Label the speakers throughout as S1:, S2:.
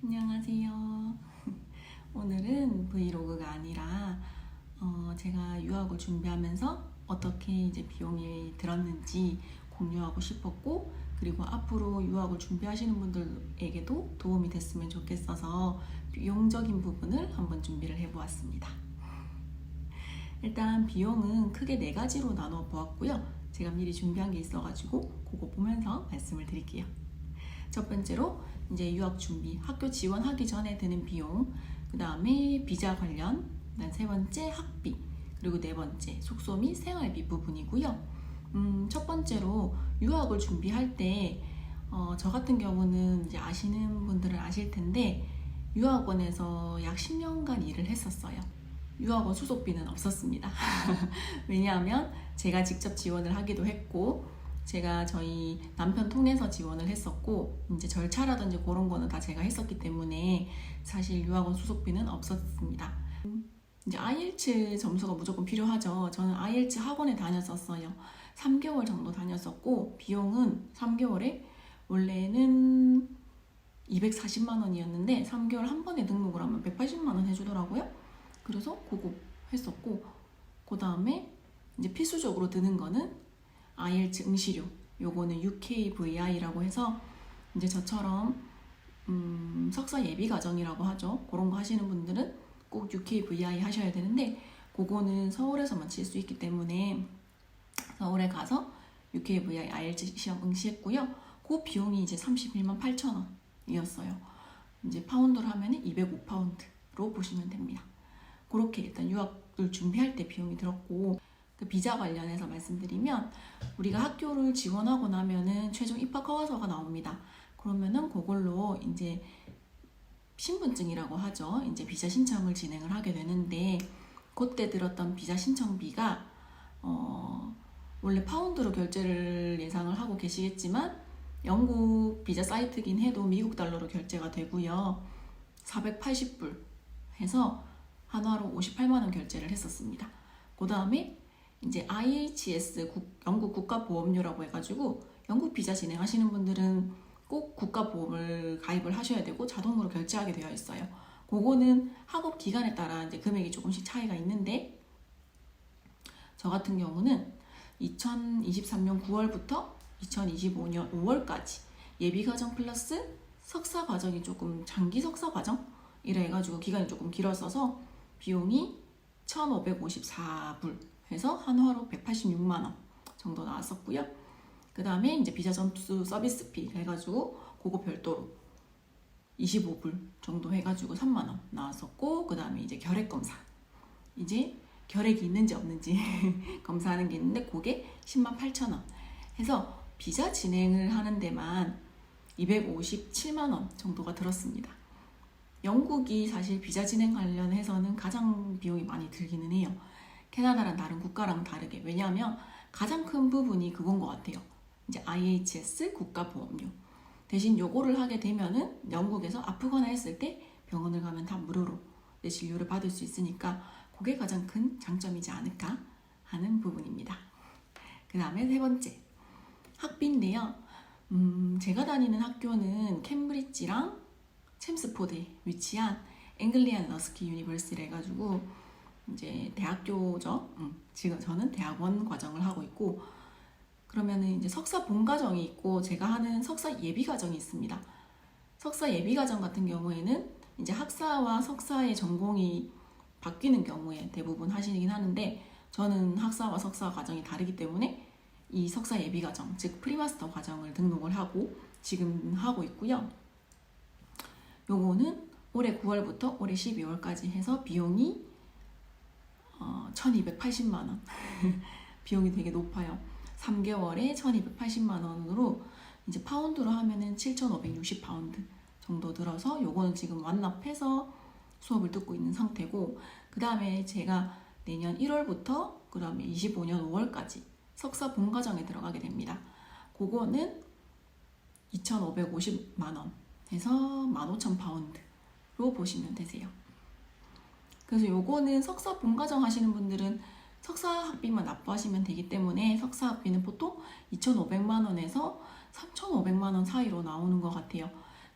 S1: 안녕하세요. 오늘은 브이로그가 아니라 제가 유학을 준비하면서 어떻게 이제 비용이 들었는지 공유하고 싶었고, 그리고 앞으로 유학을 준비하시는 분들에게도 도움이 됐으면 좋겠어서 비용적인 부분을 한번 준비를 해보았습니다. 일단 비용은 크게 네 가지로 나눠 보았고요. 제가 미리 준비한 게 있어가지고 그거 보면서 말씀을 드릴게요. 첫 번째로 이제 유학 준비, 학교 지원하기 전에 드는 비용, 그 다음에 비자 관련, 그다음 세 번째 학비, 그리고 네 번째 숙소 및 생활비 부분이고요. 첫 번째로 유학을 준비할 때 저 같은 경우는 이제 아시는 분들은 아실 텐데 유학원에서 약 10년간 일을 했었어요. 유학원 수속비는 없었습니다. 왜냐하면 제가 직접 지원을 하기도 했고, 제가 저희 남편 통해서 지원을 했었고, 이제 절차라든지 그런 거는 다 제가 했었기 때문에 사실 유학원 수속비는 없었습니다. 이제 IELTS 점수가 무조건 필요하죠. 저는 IELTS 학원에 다녔었어요. 3개월 정도 다녔었고, 비용은 3개월에 원래는 240만 원이었는데 3개월 한 번에 등록을 하면 180만 원 해주더라고요. 그래서 그거 했었고, 그 다음에 이제 필수적으로 드는 거는 IELTS 응시료. 요거는 UKVI라고 해서 이제 저처럼 석사 예비 과정이라고 하죠. 그런 거 하시는 분들은 꼭 UKVI 하셔야 되는데, 그거는 서울에서만 칠 수 있기 때문에 서울에 가서 UKVI IELTS 시험 응시했고요. 그 비용이 이제 31만 8천 원이었어요. 이제 파운드로 하면 205파운드로 보시면 됩니다. 그렇게 일단 유학을 준비할 때 비용이 들었고, 그 비자 관련해서 말씀드리면 우리가 학교를 지원하고 나면은 최종 입학 허가서가 나옵니다. 그러면은 그걸로 이제 신분증이라고 하죠. 이제 비자 신청을 진행을 하게 되는데, 그때 들었던 비자 신청비가 원래 파운드로 결제를 예상을 하고 계시겠지만 영국 비자 사이트긴 해도 미국 달러로 결제가 되고요. 480불 해서 한화로 58만 원 결제를 했었습니다. 그 다음에 이제 IHS 영국 국가보험료라고 해가지고 영국 비자 진행하시는 분들은 꼭 국가보험을 가입을 하셔야 되고 자동으로 결제하게 되어 있어요. 그거는 학업 기간에 따라 이제 금액이 조금씩 차이가 있는데, 저 같은 경우는 2023년 9월부터 2025년 5월까지 예비과정 플러스 석사 과정이 조금 장기 석사 과정 이래 해가지고 기간이 조금 길었어서 비용이 1,554불 해서 한화로 186만 원 정도 나왔었고요. 그 다음에 이제 비자 점수 서비스비 해가지고 그거 별도로 25불 정도 해가지고 3만 원 나왔었고, 그 다음에 이제 결핵 검사, 이제 결핵이 있는지 없는지 검사하는 게 있는데 그게 10만 8천 원 해서 비자 진행을 하는 데만 257만 원 정도가 들었습니다. 영국이 사실 비자 진행 관련해서는 가장 비용이 많이 들기는 해요. 캐나다랑 다른 국가랑 다르게. 왜냐하면 가장 큰 부분이 그건 것 같아요. 이제 IHS 국가보험료. 대신 요거를 하게 되면은 영국에서 아프거나 했을 때 병원을 가면 다 무료로 내 진료를 받을 수 있으니까 그게 가장 큰 장점이지 않을까 하는 부분입니다. 그 다음에 세 번째, 학비인데요. 제가 다니는 학교는 캠브리지랑 챔스포드에 위치한 앵글리안 러스키 유니버시티를 해가지고 이제 대학교죠. 지금 저는 대학원 과정을 하고 있고, 그러면은 이제 석사 본 과정이 있고 제가 하는 석사 예비 과정이 있습니다. 석사 예비 과정 같은 경우에는 이제 학사와 석사의 전공이 바뀌는 경우에 대부분 하시긴 하는데, 저는 학사와 석사 과정이 다르기 때문에 이 석사 예비 과정, 즉 프리마스터 과정을 등록을 하고 지금 하고 있고요. 요거는 올해 9월부터 올해 12월까지 해서 비용이 1280만 원 비용이 되게 높아요. 3개월에 1280만 원으로 이제 파운드로 하면은 7560파운드 정도 들어서 요거는 지금 완납해서 수업을 듣고 있는 상태고, 그 다음에 제가 내년 1월부터 그 다음에 25년 5월까지 석사 본과정에 들어가게 됩니다. 그거는 2550만 원 해서 15,000파운드로 보시면 되세요. 그래서 요거는 석사 본과정 하시는 분들은 석사 학비만 납부하시면 되기 때문에 석사 학비는 보통 2,500만 원에서 3,500만 원 사이로 나오는 것 같아요.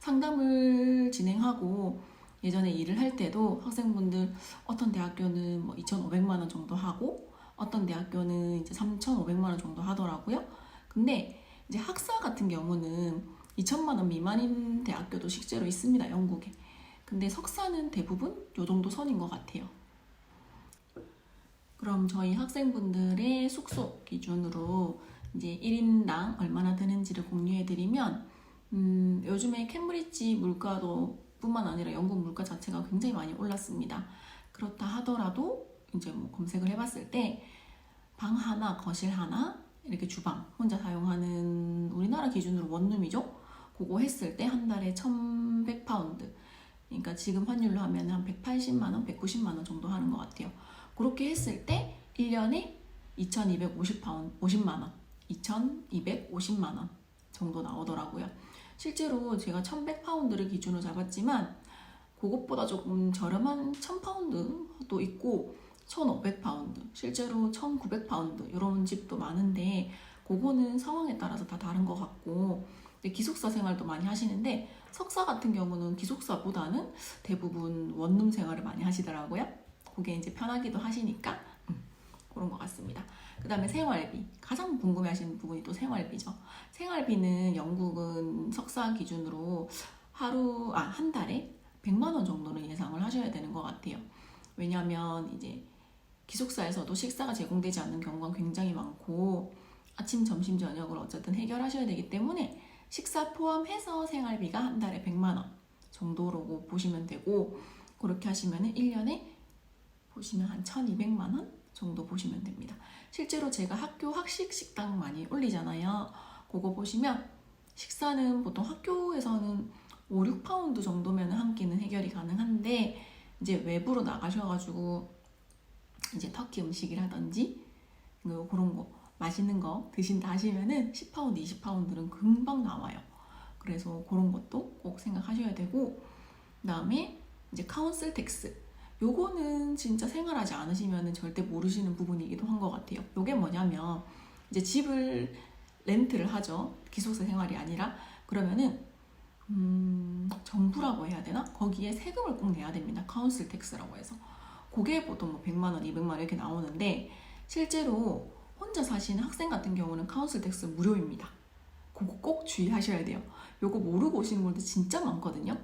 S1: 상담을 진행하고 예전에 일을 할 때도 학생분들 어떤 대학교는 뭐 2,500만 원 정도 하고 어떤 대학교는 이제 3,500만 원 정도 하더라고요. 근데 이제 학사 같은 경우는 2천만 원 미만인 대학교도 실제로 있습니다, 영국에. 근데 석사는 대부분 요 정도 선인 것 같아요. 그럼 저희 학생분들의 숙소 기준으로 이제 1인당 얼마나 드는지를 공유해드리면, 요즘에 캠브리지 물가도 뿐만 아니라 영국 물가 자체가 굉장히 많이 올랐습니다. 그렇다 하더라도 이제 뭐 검색을 해봤을 때 방 하나, 거실 하나, 이렇게 주방 혼자 사용하는 우리나라 기준으로 원룸이죠. 그거 했을 때 한 달에 1,100파운드. 그러니까 지금 환율로 하면 한 180만 원, 190만 원 정도 하는 것 같아요. 그렇게 했을 때 1년에 2,250만 원, 2,250만 원 정도 나오더라고요. 실제로 제가 1,100파운드를 기준으로 잡았지만 그것보다 조금 저렴한 1,000파운드도 있고 1,500파운드, 실제로 1,900파운드 이런 집도 많은데 그거는 상황에 따라서 다 다른 것 같고, 기숙사 생활도 많이 하시는데 석사 같은 경우는 기숙사보다는 대부분 원룸 생활을 많이 하시더라고요. 그게 이제 편하기도 하시니까 그런 것 같습니다. 그 다음에 생활비, 가장 궁금해하시는 부분이 또 생활비죠. 생활비는 영국은 석사 기준으로 한 달에 100만 원 정도는 예상을 하셔야 되는 것 같아요. 왜냐하면 이제 기숙사에서도 식사가 제공되지 않는 경우가 굉장히 많고 아침, 점심, 저녁을 어쨌든 해결하셔야 되기 때문에 식사 포함해서 생활비가 한 달에 100만 원 정도로 보시면 되고, 그렇게 하시면 1년에 보시면 한 1,200만 원 정도 보시면 됩니다. 실제로 제가 학교 학식 식당 많이 올리잖아요. 그거 보시면 식사는 보통 학교에서는 5, 6파운드 정도면 한 끼는 해결이 가능한데 이제 외부로 나가셔가지고 이제 터키 음식이라든지 그런 거 맛있는 거 드신다 하시면은 10파운드, 20파운드는 금방 나와요. 그래서 그런 것도 꼭 생각하셔야 되고, 그 다음에 이제 카운슬 텍스, 요거는 진짜 생활하지 않으시면 절대 모르시는 부분이기도 한 것 같아요. 요게 뭐냐면 이제 집을 렌트를 하죠. 기숙사 생활이 아니라. 그러면은 정부라고 해야 되나? 거기에 세금을 꼭 내야 됩니다. 카운슬 텍스라고 해서. 그게 보통 뭐 100만 원, 200만 원 이렇게 나오는데 실제로 혼자 사시는 학생 같은 경우는 카운슬 텍스 무료입니다. 그거 꼭 주의하셔야 돼요. 요거 모르고 오시는 분들 진짜 많거든요.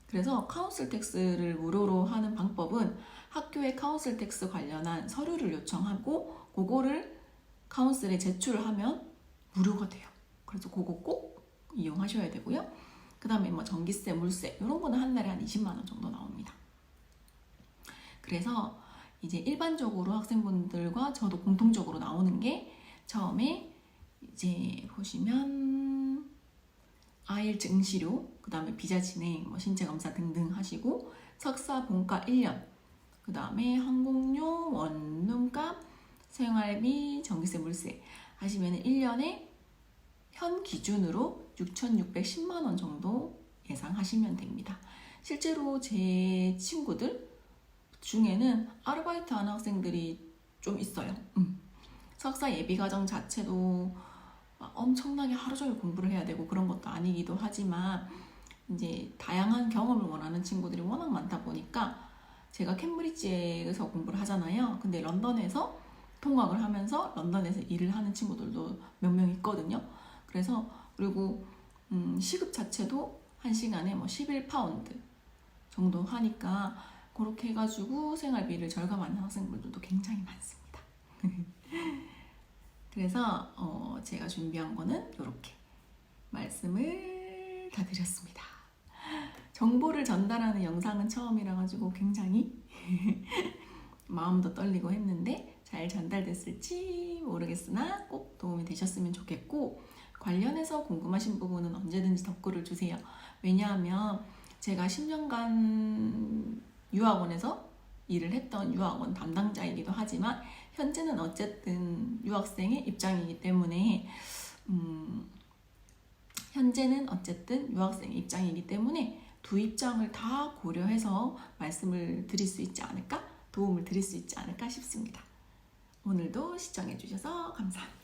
S1: 그래서 카운슬 텍스를 무료로 하는 방법은 학교에 카운슬 텍스 관련한 서류를 요청하고 그거를 카운슬에 제출을 하면 무료가 돼요. 그래서 그거 꼭 이용하셔야 되고요. 그 다음에 뭐 전기세, 물세 이런 거는 한 달에 한 20만 원 정도 나옵니다. 그래서 이제 일반적으로 학생분들과 저도 공통적으로 나오는 게 처음에 이제 보시면 IELTS 응시료, 그 다음에 비자 진행, 뭐 신체 검사 등등 하시고 석사 본과 1년, 그 다음에 항공료, 원룸값, 생활비, 전기세, 물세 하시면 1년에 현 기준으로 6,610만 원 정도 예상하시면 됩니다. 실제로 제 친구들 중에는 아르바이트 하는 학생들이 좀 있어요. 석사 예비과정 자체도 엄청나게 하루 종일 공부를 해야 되고 그런 것도 아니기도 하지만 이제 다양한 경험을 원하는 친구들이 워낙 많다 보니까 제가 캠브리지에서 공부를 하잖아요. 근데 런던에서 통학을 하면서 런던에서 일을 하는 친구들도 몇 명 있거든요. 그래서 그리고 시급 자체도 한 시간에 뭐 11파운드 정도 하니까 그렇게 해가지고 생활비를 절감하는 학생들도 굉장히 많습니다. 그래서 제가 준비한 거는 이렇게 말씀을 다 드렸습니다. 정보를 전달하는 영상은 처음이라 가지고 굉장히 마음도 떨리고 했는데 잘 전달됐을지 모르겠으나 꼭 도움이 되셨으면 좋겠고, 관련해서 궁금하신 부분은 언제든지 댓글을 주세요. 왜냐하면 제가 10년간 유학원에서 일을 했던 유학원 담당자이기도 하지만 현재는 어쨌든 유학생의 입장이기 때문에 두 입장을 다 고려해서 말씀을 드릴 수 있지 않을까? 도움을 드릴 수 있지 않을까 싶습니다. 오늘도 시청해 주셔서 감사합니다.